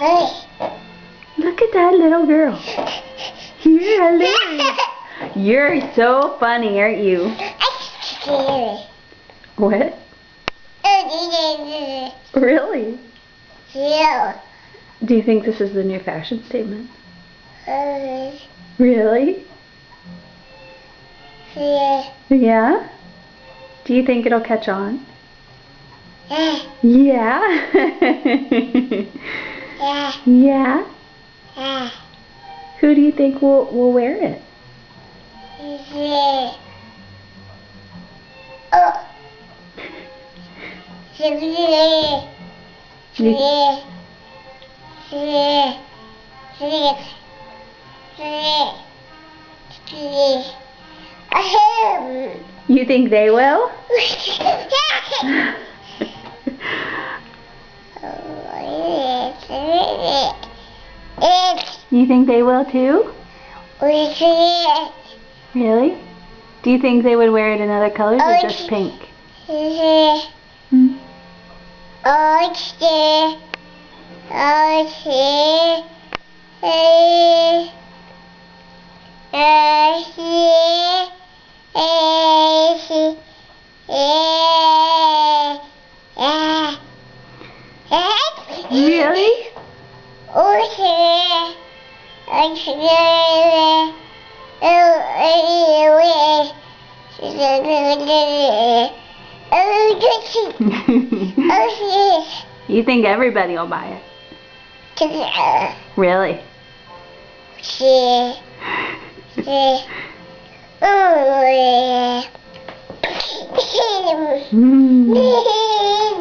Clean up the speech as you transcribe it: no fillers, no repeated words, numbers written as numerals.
Look at that little girl. You're hilarious. You're so funny, aren't you? What? Really? Yeah. Do you think this is the new fashion statement? Really? Yeah. Yeah? Do you think it'll catch on? Yeah. Yeah? Yeah. Yeah? Yeah. Who do you think will wear it? Yeah. Oh. Yeah. You, Yeah. Yeah. Yeah. Yeah. you think they will? You think they will too? Really? Do you think they would wear it in other colors or just pink? Hmm? Really? You think everybody will buy it? Really? Mm.